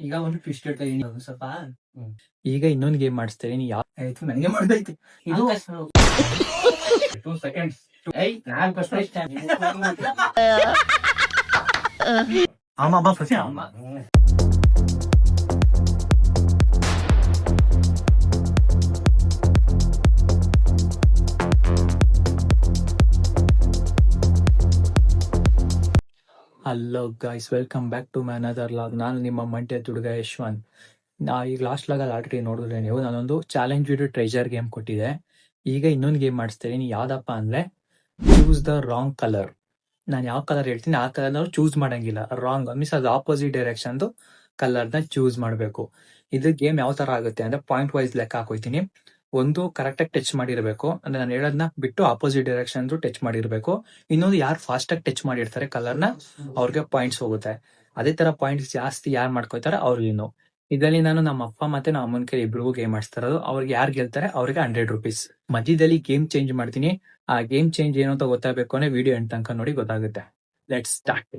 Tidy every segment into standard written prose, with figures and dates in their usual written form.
ಈಗ ಒಂದು ಟ್ವಿಸ್ಟ್ ಹೇಳ್ತಾ ಇದೀನಿ ಸ್ವಲ್ಪ. ಈಗ ಇನ್ನೊಂದು ಗೇಮ್ ಮಾಡಿಸ್ತೇನೆ. ನೀ ಯಾವ ಆಯ್ತು ನನಗೆ ಮಾಡ್ದೈತಿ ಇದು 2 seconds. ನಾನು ಫಸ್ಟ್ ಅಮ್ಮ ಫಸ್ಟ್ ಅಮ್ಮ hello guys, welcome back to my another vlog. ನಾನು ನಿಮ್ಮ ಮಂಡ್ಯ ಹುಡುಗ ಯಶ್ವಂತ್. ಈಗ ಲಾಸ್ಟ್ ಲಾಗಲ್ಲಿ ಆಲ್ರೆಡಿ ನೋಡಿದ್ರೆ ನೀವು ನಾನೊಂದು ಚಾಲೆಂಜ್ ವಿಡಿಯೋ ಟ್ರೆಜರ್ ಗೇಮ್ ಕೊಟ್ಟಿದ್ದೆ. ಈಗ ಇನ್ನೊಂದು ಗೇಮ್ ಮಾಡಿಸ್ತೀನಿ. ಯಾವುದಪ್ಪ ಅಂದರೆ ಚೂಸ್ ದ ರಾಂಗ್ ಕಲರ್. ನಾನು ಯಾವ ಕಲರ್ ಹೇಳ್ತೀನಿ ಆ ಕಲರ್ ನಾವು ಚೂಸ್ ಮಾಡಂಗಿಲ್ಲ. ರಾಂಗ್ ಮೀನ್ಸ್ ಅದು ಆಪೋಸಿಟ್ ಡೈರೆಕ್ಷನ್ದು ಕಲರ್ನ ಚೂಸ್ ಮಾಡಬೇಕು. ಇದು ಗೇಮ್ ಯಾವ ಥರ ಆಗುತ್ತೆ ಅಂದರೆ ಪಾಯಿಂಟ್ ವೈಸ್ ಲೆಕ್ಕ ಹಾಕೋತೀನಿ. ಒಂದು ಕರೆಕ್ಟಾಗಿ ಟಚ್ ಮಾಡಿರಬೇಕು, ಅಂದ್ರೆ ನಾನು ಹೇಳೋದನ್ನ ಬಿಟ್ಟು ಆಪೋಸಿಟ್ ಡೈರೆಕ್ಷನ್ ಟಚ್ ಮಾಡಿರಬೇಕು. ಇನ್ನೊಂದು ಯಾರು ಫಾಸ್ಟಾಗಿ ಟಚ್ ಮಾಡಿರ್ತಾರೆ ಕಲರ್ನ ಅವ್ರಿಗೆ ಪಾಯಿಂಟ್ಸ್ ಹೋಗುತ್ತೆ. ಅದೇ ತರ ಪಾಯಿಂಟ್ಸ್ ಜಾಸ್ತಿ ಯಾರು ಮಾಡ್ಕೋತಾರೆ ಅವ್ರಿಗಿನ್ನು. ಇದರಲ್ಲಿ ನಾನು ನಮ್ಮ ಅಪ್ಪ ಮತ್ತೆ ನಮ್ಮ ಅಮ್ಮನ ಕೈ ಇಬ್ರಿಗೂ ಗೇಮ್ ಆಡಿಸ್ತಾ ಇರೋದು. ಅವ್ರಿಗೆ ಯಾರು ಗೆಲ್ತಾರೆ ಅವ್ರಿಗೆ 100 rupees. ಮಧ್ಯದಲ್ಲಿ ಗೇಮ್ ಚೇಂಜ್ ಮಾಡ್ತೀನಿ. ಆ ಗೇಮ್ ಚೇಂಜ್ ಏನು ಅಂತ ಗೊತ್ತಾಗಬೇಕು ಅಂದ್ರೆ ವಿಡಿಯೋ ಎಂಡ್ ತನಕ ನೋಡಿ ಗೊತ್ತಾಗುತ್ತೆ. Let's start.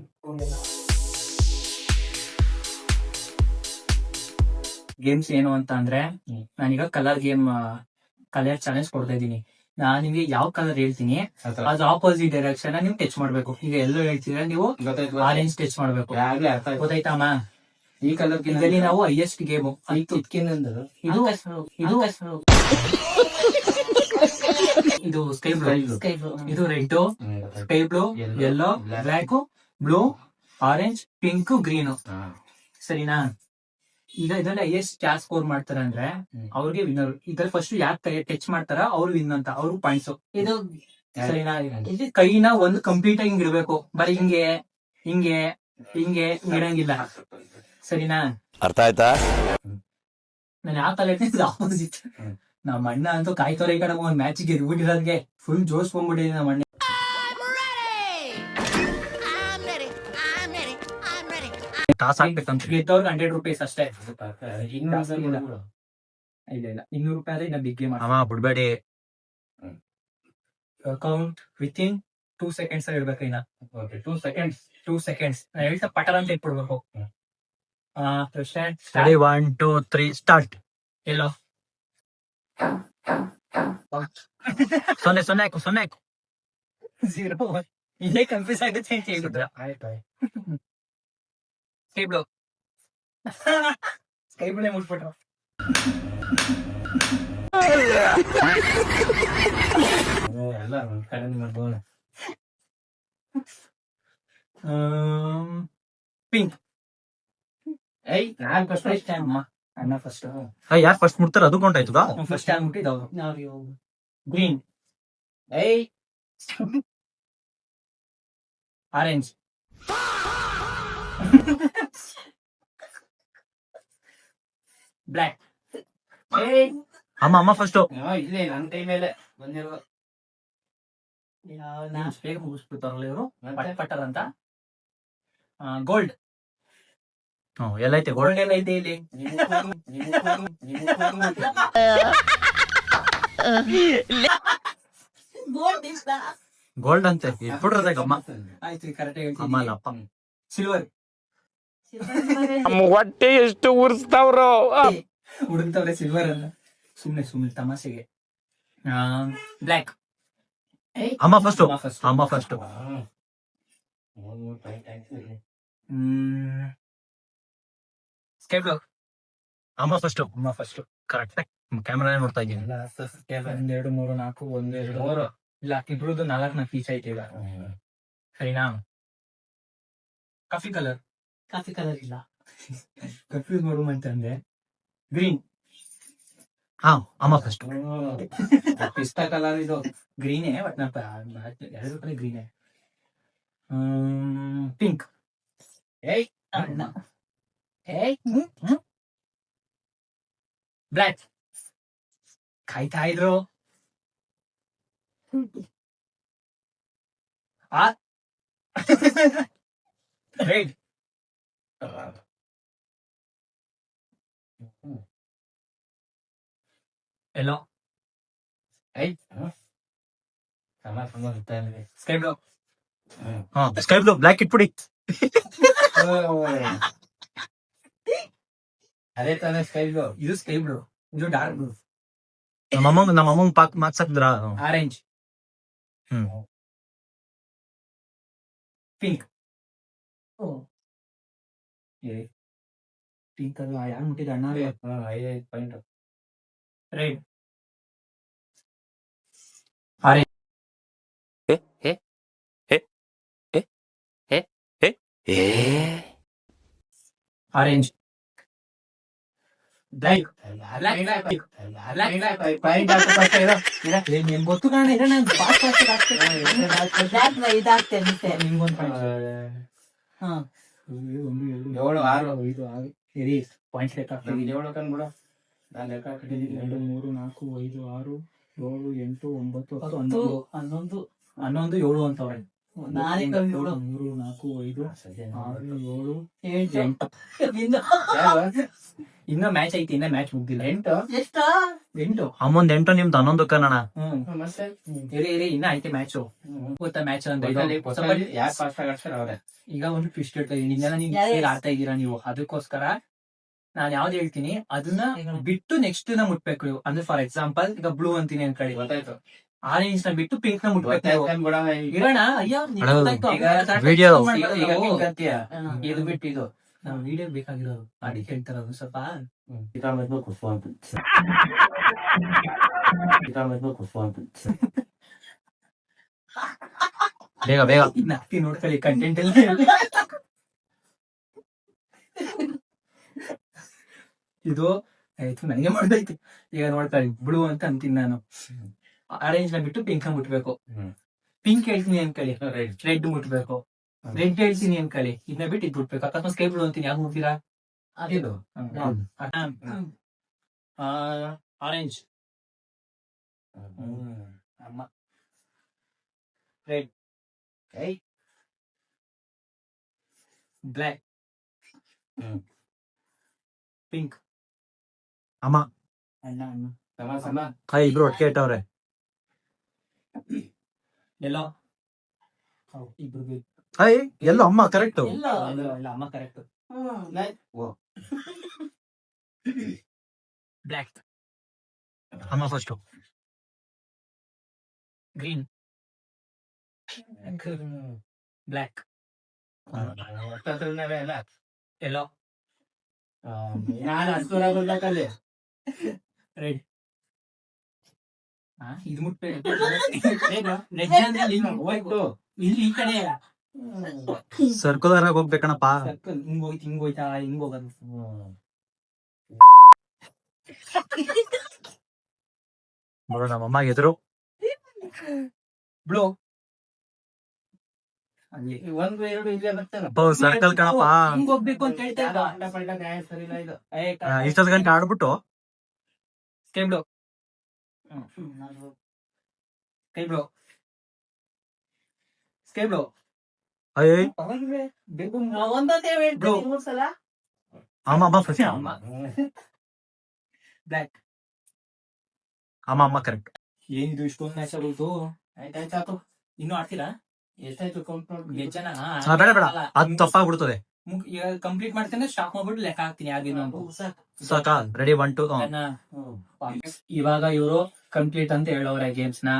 ಗೇಮ್ಸ್ ಏನು ಅಂತ ಅಂದ್ರೆ ನಾನೀಗ ಕಲರ್ ಚಾಲೆಂಜ್ ಕೊಡ್ತಾ ಇದ್ದೀನಿ. ನಾನು ನಿಮ್ಗೆ ಯಾವ ಕಲರ್ ಹೇಳ್ತೀನಿ ಅದು ಆಪೋಸಿಟ್ ಡೈರೆಕ್ಷನ್ ನೀವು ಟಚ್ ಮಾಡ್ಬೇಕು. ಈಗ ಎಲ್ಲೋ ಹೇಳ್ತೀರಾ ನೀವು ಆರೆಂಜ್ ಟಚ್ ಮಾಡ್ಬೇಕು. ಗೊತ್ತಾಯ್ತಮ್ಮ? ಈ ಕಲರ್ ಇದರಲ್ಲಿ ನಾವು ಹೈಯೆಸ್ಟ್ ಗೇಮ್ ಇದು ಸ್ಕೈ ಬ್ಲೂ, ಇದು red, sky blue, yellow, black, blue, orange, pink, green. ಸರಿನಾ? ಈಗ ಇದ್ರಲ್ಲಿ ಹೈಯೆಸ್ಟ್ ಯಾರು ಸ್ಕೋರ್ ಮಾಡ್ತಾರೆ ಅಂದ್ರೆ ಅವ್ರಿಗೆ ವಿನ್ನರ್. ಇದ್ರಲ್ಲಿ ಫಸ್ಟ್ ಯಾರು ಟಚ್ ಮಾಡ್ತಾರ ಅವ್ರು ವಿನ್ ಅಂತ, ಅವ್ರು ಪಾಯಿಂಟ್ಸ್. ಇದು ಸರಿನಾ? ಇದು ಕೈನ ಒಂದು ಕಂಪ್ಲೀಟ್ ಆಗಿ ಇಡಬೇಕು. ಬರೀ ಹಿಂಗೆ ಹಿಂಗೆ ಹಿಂಗೆ ಇಡಂಗಿಲ್ಲ. ಸರಿನಾ? ಅರ್ಥ ಆಯ್ತಾ? ನಾನು ಯಾವ ತರ ಹೇಳ್ತೀನಿ ಆಪೋಸಿಟ್. ನಮ್ಮ ಅಣ್ಣ ಅಂತೂ ಕಾಯ್ತೋರ ಈ ಕಡೆ ಒಂದ್ ಮ್ಯಾಚಿಗೆ ಇರ್ಬಿಟ್ಟಿರೋದ್ಗೆ ಫುಲ್ ಜೋಶ್ ಬಂದ್ಬಿಟ್ಟಿದೆ ನಮ್ಮ ಅಣ್ಣ. ಟಾಸ್ ಆಗ್ಬೇಕಂತ ಗೆದ್ದವ್ರಿಗೆ 100 rupees ಅಷ್ಟೇ. ಇಲ್ಲ 200 ರೂಪಾಯಿ ಆದ್ರೆ ಇನ್ನ ಬಿಗ್ ಗೇಮ್ ಬಿಡ್ಬೇಡಿ. ಕೌಂಟ್ ವಿತಿನ್ 2 seconds ಅಲ್ಲಿ ಇರ್ಬೇಕು. ಇನ್ನ 2 seconds ನಾನು ಹೇಳ್ತಾ ಪಟರ್ ಅಂತ ಇಟ್ಬಿಡ್ಬೇಕು. 1 2 3 ಸ್ಟಾರ್ಟ್. ಎಲ್ಲೋ 0 0 ಇದೇ ಕನ್ಫ್ಯೂಸ್ ಆಗುತ್ತೆ ಅಂತ ಹೇಳ್ಬಿಟ್ರೆ ಸ್ಕೈ ಬ್ಲೂ. ಸ್ಕೈ ಬ್ಲೂ ಮುಟ್ಬಿಟ್ರು. ಪಿಂಕ್. ನಾನು ಫಸ್ಟ್ ಟೈಮ್ ಅಣ್ಣ ಫಸ್ಟ್ ಯಾರು ಫಸ್ಟ್ ಮುಟ್ತಾರ ಅದು ಕೌಂಟ್ ಆಯ್ತದ. ಫಸ್ಟ್ ಟೈಮ್ ಮುಟ್ಟಿದ್ದವ್ರು. Green, orange, black. ಅಮ್ಮ ಫಸ್ಟ್ ಇಲ್ಲೇ ನನ್ನ ಕೈ ಮೇಲೆ ಬಂದಿರುವ ಬೇಗ ಮುಗಿಸ್ಬಿಡ್ತಾರಲ್ಲ ಇವರು. ಪಟರ್ ಅಂತ. ಗೋಲ್ಡ್. ಎಲ್ಲೈತೆ ಗೋಲ್ಡ್ ಎಲ್ಲ ಐತೆ ಇಲ್ಲಿ. ಗೋಲ್ಡ್ ಅಂತೆ ಇಟ್ಬಿಡ್ರದಾಗ ಅಮ್ಮ. ಆಯ್ತು, ಕರೆಕ್ಟ್ ಅಮ್ಮ ಅಲ್ಲ ಅಪ್ಪ. ಸಿಲ್ವರ್. ಹೊಟ್ಟೆ ಎಷ್ಟು ಉರ್ಸ್ತಾವ್ರೋ ಹುಡುಕ್ತವ್ರೆ ಸಿಲ್ವರ್ ಅಲ್ಲ, ಸುಮ್ನೆ ತಮಾಷೆಗೆ. ಬ್ಲ್ಯಾಕ್. ಅಮ್ಮ ಫಸ್ಟ್. ಅಮ್ಮ ಫಸ್ಟ್. Sky blue. ಅಮ್ಮ ಫಸ್ಟ್. ಅಮ್ಮ ಫಸ್ಟ್. ಕರೆಕ್ಟ್ ಕ್ಯಾಮ್ರಾ ನೋಡ್ತಾ ಇದ್ದೀನಿ. 1 2 3 4 1 2 3 ಇಲ್ಲ, ಇಬ್ರದ್ದು 4 ಪೀಸ್ ಐತೆ ಈಗ. ಸರಿನಾ? ಕಾಫಿ ಕಲರ್ ಇಲ್ಲ. ಕನ್ಫ್ಯೂಸ್ ಮಾಡು ಅಂತಂದ್ರೆ ಗ್ರೀನ್. ಅಮ್ಮ ಫಸ್ಟ್. ಪಿಸ್ತಾ ಕಲರ್ ಇದು ಗ್ರೀನೇ, ಬಟ್ ಎರಡು ಕಡೆ ಗ್ರೀನೇ. ಪಿಂಕ್. ಬ್ಲ್ಯಾಕ್. ಕಾಯ್ತಾ ಇದ್ರು. Red. Yellow. Sky blue. Sky blue black ಇಟ್ಬಿಡಿ. ಅದೇ ತಾನೇ ಸ್ಕೈ ಬ್ಲೂ. ಇದು ಸ್ಕೈ ಬ್ಲೂ, ಇದು ಡಾರ್ಕ್ ಬ್ಲೂ. ನಮ್ಮ ಅಮ್ಮಂಗ್ ಮಾರ್ಕ್ಸ್ ಹಾಕ್ದ್ರ ಆರೆಂಜ್, ಹ್ಮ್ ಪಿಂಕ್. ಪಿಂಕ್ ಅಲ್ಲ, ಯಾರು ಮುಟ್ಟಿದ ಅಣ್ಣ? 5 point. Red, orange, black. Point ಹಾಕು first ಇರು. ನಿಮ್ಗೆ ಗೊತ್ತು ಕಾರಣ ಇದೆ, ನಾನು ಫಾಸ್ಟ್ ನಿಮ್ಗೊಂದು ಹಾ 7, 6. 5 6 ಇರಿ ಪಾಯಿಂಟ್ಸ್ ಲೆಕ್ಕ ಹಾಕ್ತೀನಿ. 7 ಕಂಡ್ಬಿಡು. ನಾನು ಲೆಕ್ಕ ಹಾಕಿದ್ದೀನಿ. 2 3 4 5 6 7 8 9 10 11 11 7 ಅಂತವ್ರೆ. 3 4 5 6 7 8. ಇನ್ನ ಮ್ಯಾಚ್ ಐತಿ, ಇನ್ನ ಮ್ಯಾಚ್ ಮುಗ್ದಿಲ್ಲ. 8. ಅಮ್ಮಂದ್ 8 ನಿಮ್ದು 11 ಕನ್ನಡ. ಮತ್ತೆ ಇರಿ ಇನ್ನ ಐತೆ ಮ್ಯಾಚು. ಗೊತ್ತಾ ಮ್ಯಾಚ್ ಅಂತ? ಯಾರು ಫಾಸ್ಟ್ ಆಗಿ ಆಡ್ತಾರೆ ಅವ್ರೆ. ಈಗ ಒಂದು ಟ್ವಿಸ್ಟ್ ಹೇಳ್ತಾ ಇದೀನಿ, ನಿನ್ನೆಲ್ಲ ನೀವು ಆಡ್ತಾ ಇದ್ದೀರಾ ನೀವು. ಅದಕ್ಕೋಸ್ಕರ ನಾನ್ ಯಾವ್ದು ಹೇಳ್ತೀನಿ ಅದನ್ನ ಬಿಟ್ಟು ನೆಕ್ಸ್ಟ್ ನ ಮುಟ್ಬೇಕು ನೀವು. ಅಂದ್ರೆ ಫಾರ್ ಎಕ್ಸಾಂಪಲ್ ಈಗ ಬ್ಲೂ ಅಂತೀನಿ ಅನ್ಕೊಳ್ಳಿ, ಗೊತ್ತಾಯ್ತು. ಆರೆಂಜ್ ನ ಬಿಟ್ಟು ಪಿಂಕ್ ನ ಮುಟ್ಬೇಕು ನೀವು. ಗೊತ್ತಾಯ್ತು ಬಿಡಮ್ಮ. ಇರೋಣ. ಅಯ್ಯೋ ನಿಮ್ಗೆ ಗೊತ್ತಾಯ್ತು. ವಿಡಿಯೋ ಈಗ pink ಅಂತೀಯ. ಇದು ಬಿಟ್ಟು ಇದು ನಾವು ವಿಡಿಯೋ ಬೇಕಾಗಿರೋದು ಅದಕ್ಕೆ ಹೇಳ್ತಾರದು ಸ್ವಲ್ಪ. ಬೇಗ ಬೇಗ ಇನ್ನ ಹಾಕ್ತೀನಿ ನೋಡ್ಕೊಳ್ಳಿ ಕಂಟೆಂಟ್ ಎಲ್ಲ. ಇದು ಆಯ್ತು, ನನಗೆ ಮಾಡ್ದೈತಿ. ಈಗ ನೋಡ್ಕೊಳ್ಳಿ, ಬ್ಲೂ ಅಂತ ಅಂತೀನಿ ನಾನು. ಆರೆಂಜ್ ನ ಬಿಟ್ಟು ಪಿಂಕ್ ನ ಮುಟ್ಬೇಕು. ಪಿಂಕ್ ಹೇಳ್ತೀನಿ ಅನ್ಕೊಳ್ಳಿ, ರೆಡ್ ಮುಟ್ಬೇಕು. ರೆಡ್ ಹೇಳ್ತೀನಿ ಅನ್ಕೊಳ್ಳಿ, ಇದನ್ನ ಬಿಟ್ಟು ಇದು ಮುಟ್ಬೇಕು. ಅಕಸ್ಮಾತ್ ಸ್ಕೈ ಬ್ಲೂ ಅಂತೀನಿ, ಯಾಕೆ ಮುಟ್ತೀರಾ? ಇದು ಆರೆಂಜ್, ಅಮ್ಮ. ರೆಡ್, ಬ್ಲ್ಯಾಕ್, ಪಿಂಕ್, ಅಮ್ಮ ಅಣ್ಣ ಸಮ ಇಬ್ರು ಒಟ್ಟಿಗೆ ಇಟ್ಟವ್ರೆ. ಎಲ್ಲೋ ಇಬ್ರು ಎಲ್ಲ ಅಮ್ಮ ಕರೆಕ್ಟ್. ಇಲ್ಲ ಅಮ್ಮ ಕರೆಕ್ಟ್. ಬ್ಲ್ಯಾಕ್, ಅಮ್ಮ ಫಸ್ಟ್. ಗ್ರೀನ್, ಬ್ಲ್ಯಾಕ್, ಎಲ್ಲೋ, ನಾನು ಹಸ್ಕೂರ ಬರ್ಬೇಕಲ್ಲಿ. ರೆಡ್. ಇದು ಮುಟ್ಬೇಕು. ರೆಡ್ ಅಂದ್ರೆ ಇಲ್ಲಿ ಈ ಕಡೆ ಸರ್ಕುಲರ್ ಆಗಿ ಹೋಗ್ಬೇಕಣಪ್ಪ. ಸರ್ಕಲ್ ಹಿಂಗ್ ಹೋಯ್ತು, ಹಿಂಗ್ ಹೋಯ್ತಾ, ಹಿಂಗ್ ಹೋಗೋದು. ನೋಡು ನಮ್ಮಮ್ಮ ಎದುರು ಬ್ಲೂ. ಅಲ್ಲಿ 1 2 ಇಲ್ಲೇ ಬರ್ತಾನೆ. ಸರ್ಕಲ್ ಕಣಪ್ಪ. ಹಿಂಗ್ ಹೋಗ್ಬೇಕು ಅಂತ ಹೇಳ್ತಾ ಇದ್ದ. ಪಲ್ಟ ನ್ಯಾಯ ಸರಿ ಇಲ್ಲ ಇದು. ಇಷ್ಟೊತ್ತು ಗಂಟೆ ಆಡ್ಬಿಟ್ಟು sky blue, sky blue, sky blue. ಅಯ್ಯ ಅಮ್ಮ ಫಸ್ಟ್. ಅಮ್ಮ. ಬ್ಲ್ಯಾಕ್. ಅಮ್ಮ ಕರೆಕ್ಟ್. ಏನಿದು ಇಷ್ಟೊಂದು ಮ್ಯಾಚ್ ಆಗೋಯ್ತು? ಆಯ್ತಾಯ್ತು. ಇನ್ನು ಆಡ್ತೀರಾ? ಎಷ್ಟಾಯ್ತು ಕೌಂಟ್ ಮಾಡ್ಬಿಡಿ. ಎಷ್ಟು ಜನ? ಬೇಡ ಅದು ತಪ್ಪಾಗ್ಬಿಡ್ತದೆ. ಈಗ ಕಂಪ್ಲೀಟ್ ಮಾಡ್ತೇನೆ, ಸ್ಟಾಪ್ ಮಾಡ್ಬಿಟ್ಟು ಲೆಕ್ಕ ಹಾಕ್ತೀನಿ ಯಾರಿನ. ಸಾಕಾ? ರೆಡಿ 1 2. ಇವಾಗ ಇವರು ಕಂಪ್ಲೀಟ್ ಅಂತ ಹೇಳೋರೆ ಗೇಮ್ಸ್ ನ.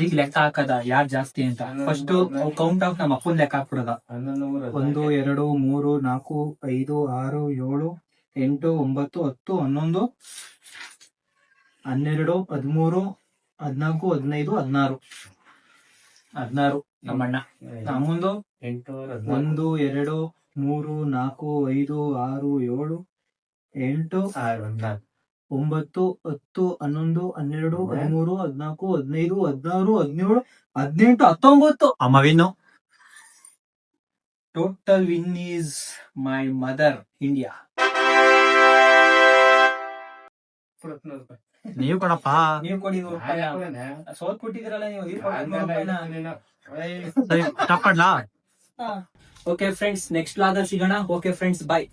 ಈಗ ಲೆಕ್ಕ ಹಾಕದ ಯಾರ್ ಜಾಸ್ತಿ ಅಂತ. ಫಸ್ಟ್ ಕೌಂಟ್ ಆಫ್ ನಮ್ಮ ಅಪ್ಪನ್ ಲೆಕ್ಕ ಹಾಕ್ಬಿಡದ. 1 2 3 4 5 6 7 8 9 10 11 12 13 14 15 16 ನಮ್ಮ ಅಣ್ಣ. ನಮ್ಮೊಂದು 8 1 2 3 4 5 6 7 8 9 10 11 12 13 14 15 16 17 18 19. ಅಮ್ಮ win. Total win is my mother India. ನೀವು ಕಣಪ್ಪ. ನೀವು ಕೊಡಿ ₹100. ಸೋತ್ ಕೊಟ್ಟಿದ್ರಲ್ಲ ನೀವು. ಸ್ಟಾಪ್ ಮಾಡ್ಲಾ? ಓಕೆ ಫ್ರೆಂಡ್ಸ್, ನೆಕ್ಸ್ಟ್ ಲಾಗ್ ಸಿಗೋಣ. ಓಕೆ ಫ್ರೆಂಡ್ಸ್, ಬಾಯ್.